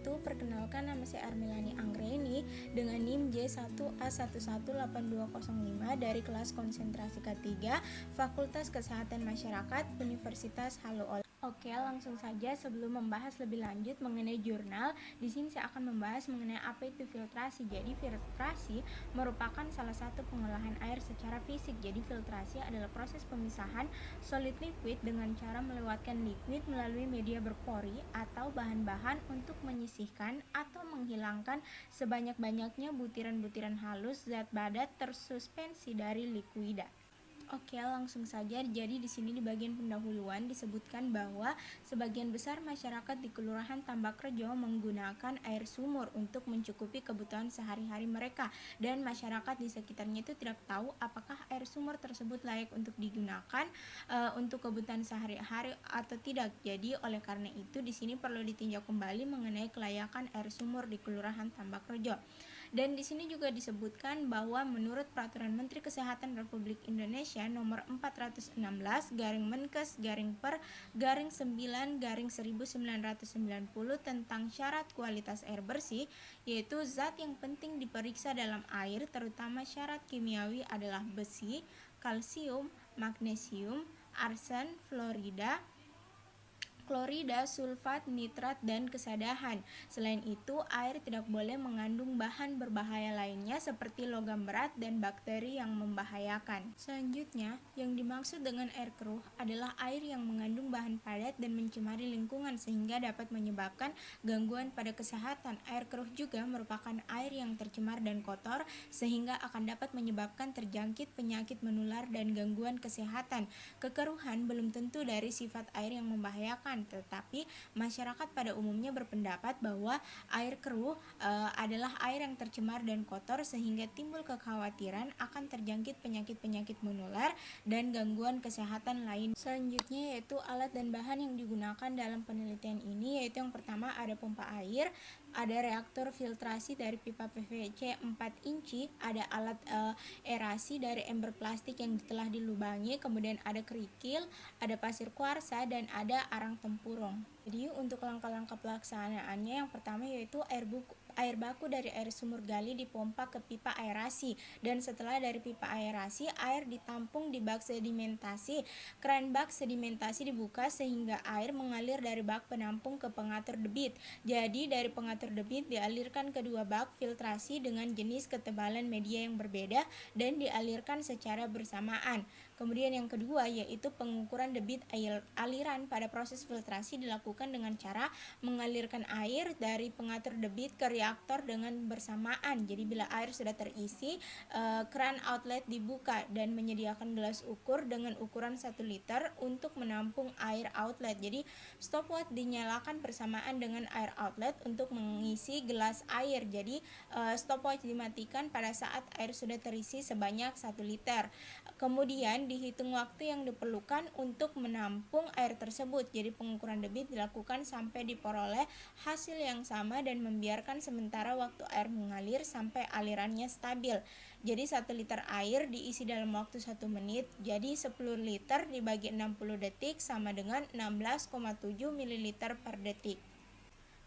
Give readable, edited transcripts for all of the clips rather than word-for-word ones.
wabarakatuh. Perkenalkan, nama saya Armilani Anggreni dengan NIM J1A118205 dari kelas konsentrasi K3 Fakultas Kesehatan Masyarakat Universitas Haluoleo. Oke, langsung saja sebelum membahas lebih lanjut mengenai jurnal, di sini saya akan membahas mengenai apa itu filtrasi. Jadi filtrasi merupakan salah satu pengolahan air secara fisik. Jadi filtrasi adalah proses pemisahan solid liquid dengan cara melewatkan liquid melalui media berpori atau bahan-bahan untuk menyisihkan atau menghilangkan sebanyak-banyaknya butiran-butiran halus zat padat tersuspensi dari liquida. Oke, langsung saja. Jadi di sini di bagian pendahuluan disebutkan bahwa sebagian besar masyarakat di Kelurahan Tambakrejo menggunakan air sumur untuk mencukupi kebutuhan sehari-hari mereka, dan masyarakat di sekitarnya itu tidak tahu apakah air sumur tersebut layak untuk digunakan untuk kebutuhan sehari-hari atau tidak. Jadi oleh karena itu di sini perlu ditinjau kembali mengenai kelayakan air sumur di Kelurahan Tambakrejo. Dan di sini juga disebutkan bahwa menurut Peraturan Menteri Kesehatan Republik Indonesia nomor 416 /Menkes/9/1990 tentang syarat kualitas air bersih, yaitu zat yang penting diperiksa dalam air terutama syarat kimiawi adalah besi, kalsium, magnesium, arsen, fluorida, klorida, sulfat, nitrat, dan kesadahan. Selain itu, air tidak boleh mengandung bahan berbahaya lainnya seperti logam berat dan bakteri yang membahayakan. Selanjutnya, yang dimaksud dengan air keruh adalah air yang mengandung bahan padat dan mencemari lingkungan sehingga dapat menyebabkan gangguan pada kesehatan. Air keruh juga merupakan air yang tercemar dan kotor sehingga akan dapat menyebabkan terjangkit penyakit menular dan gangguan kesehatan. Kekeruhan belum tentu dari sifat air yang membahayakan, tetapi masyarakat pada umumnya berpendapat bahwa air keruh adalah air yang tercemar dan kotor sehingga timbul kekhawatiran akan terjangkit penyakit-penyakit menular dan gangguan kesehatan lain. Selanjutnya yaitu alat dan bahan yang digunakan dalam penelitian ini, yaitu yang pertama ada pompa air, ada reaktor filtrasi dari pipa PVC 4 inci, ada alat aerasi dari ember plastik yang telah dilubangi, kemudian ada kerikil, ada pasir kuarsa, dan ada arang tempurung. Jadi untuk langkah-langkah pelaksanaannya, yang pertama yaitu air baku dari air sumur gali dipompa ke pipa aerasi, dan setelah dari pipa aerasi air ditampung di bak sedimentasi. Keran bak sedimentasi dibuka sehingga air mengalir dari bak penampung ke pengatur debit. Jadi dari pengatur debit dialirkan ke dua bak filtrasi dengan jenis ketebalan media yang berbeda dan dialirkan secara bersamaan. Kemudian yang kedua yaitu pengukuran debit aliran. Pada proses filtrasi dilakukan dengan cara mengalirkan air dari pengatur debit ke reaktor dengan bersamaan. Jadi bila air sudah terisi, keran outlet dibuka dan menyediakan gelas ukur dengan ukuran 1 liter untuk menampung air outlet. Jadi stopwatch dinyalakan bersamaan dengan air outlet untuk mengisi gelas air. Jadi stopwatch dimatikan pada saat air sudah terisi sebanyak 1 liter. Kemudian dihitung waktu yang diperlukan untuk menampung air tersebut. Jadi pengukuran debit dilakukan sampai diperoleh hasil yang sama dan membiarkan sementara waktu air mengalir sampai alirannya stabil. Jadi 1 liter air diisi dalam waktu 1 menit. Jadi 10 liter dibagi 60 detik sama dengan 16,7 ml per detik.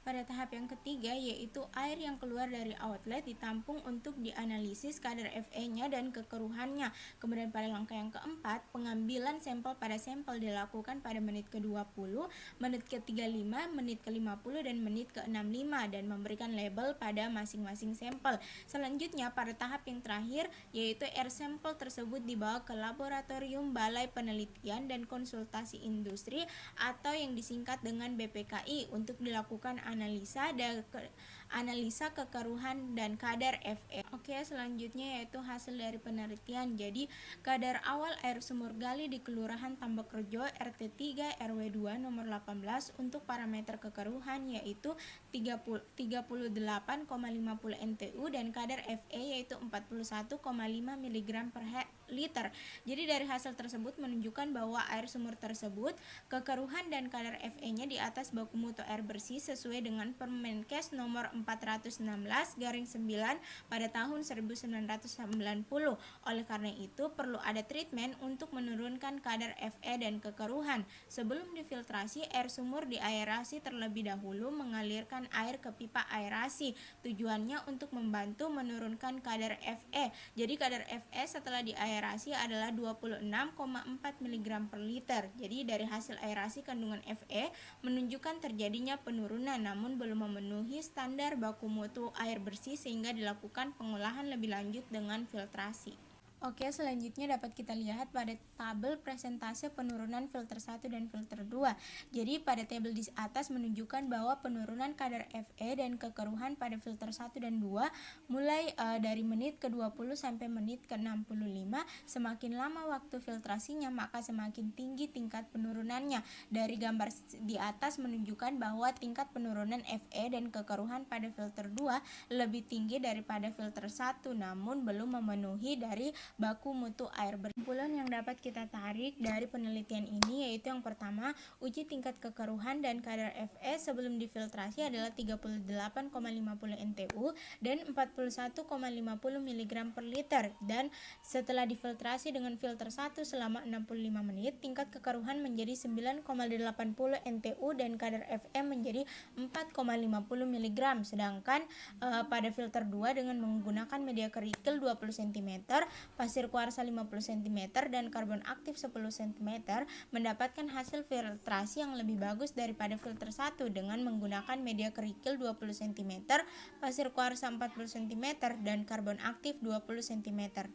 Pada tahap yang ketiga yaitu air yang keluar dari outlet ditampung untuk dianalisis kadar Fe-nya dan kekeruhannya. Kemudian pada langkah yang keempat, pengambilan sampel pada sampel dilakukan pada menit ke-20, menit ke-35, menit ke-50, dan menit ke-65 dan memberikan label pada masing-masing sampel. Selanjutnya pada tahap yang terakhir yaitu air sampel tersebut dibawa ke laboratorium Balai Penelitian dan Konsultasi Industri atau yang disingkat dengan BPKI untuk dilakukan analisa kekeruhan dan kadar Fe. Oke, selanjutnya yaitu hasil dari penelitian. Jadi kadar awal air sumur gali di Kelurahan Tambakrejo RT 3 RW 2 nomor 18 untuk parameter kekeruhan yaitu 38,50 NTU dan kadar Fe yaitu 41,5 mg per liter. Jadi dari hasil tersebut menunjukkan bahwa air sumur tersebut kekeruhan dan kadar Fe-nya di atas baku mutu air bersih sesuai dengan Permenkes nomor 416-9 pada tahun 1990. Oleh karena itu, perlu ada treatment untuk menurunkan kadar Fe dan kekeruhan. Sebelum difiltrasi, air sumur diaerasi terlebih dahulu mengalirkan air ke pipa aerasi. Tujuannya untuk membantu menurunkan kadar Fe. Jadi kadar Fe setelah diaerasi adalah 26,4 mg per liter. Jadi dari hasil aerasi kandungan Fe menunjukkan terjadinya penurunan, namun belum memenuhi standar baku mutu air bersih sehingga dilakukan pengolahan lebih lanjut dengan filtrasi. Oke, selanjutnya dapat kita lihat pada tabel presentase penurunan filter 1 dan filter 2. Jadi pada tabel di atas menunjukkan bahwa penurunan kadar Fe dan kekeruhan pada filter 1 dan 2 mulai dari menit ke-20 sampai menit ke-65. Semakin lama waktu filtrasinya, maka semakin tinggi tingkat penurunannya. Dari gambar di atas menunjukkan bahwa tingkat penurunan Fe dan kekeruhan pada filter 2 lebih tinggi daripada filter 1, namun belum memenuhi dari baku mutu air bersih. Kesimpulan yang dapat kita tarik dari penelitian ini yaitu yang pertama, uji tingkat kekeruhan dan kadar Fe sebelum difiltrasi adalah 38,50 NTU dan 41,50 mg per liter, dan setelah difiltrasi dengan filter 1 selama 65 menit, tingkat kekeruhan menjadi 9,80 NTU dan kadar Fe menjadi 4,50 mg. Sedangkan pada filter 2 dengan menggunakan media kerikil 20 cm, pasir kuarsa 50 cm, dan karbon aktif 10 cm mendapatkan hasil filtrasi yang lebih bagus daripada filter 1 dengan menggunakan media kerikil 20 cm, pasir kuarsa 40 cm, dan karbon aktif 20 cm.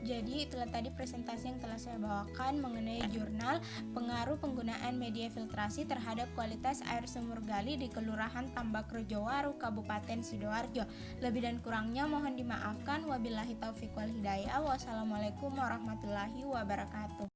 Jadi itulah tadi presentasi yang telah saya bawakan mengenai jurnal pengaruh penggunaan media filtrasi terhadap kualitas air sumur gali di Kelurahan Tambak Rejowaru, Kabupaten Sidoarjo. Lebih dan kurangnya mohon dimaafkan. Wabillahi taufiq wal hidayah. Wassalamualaikum warahmatullahi wabarakatuh.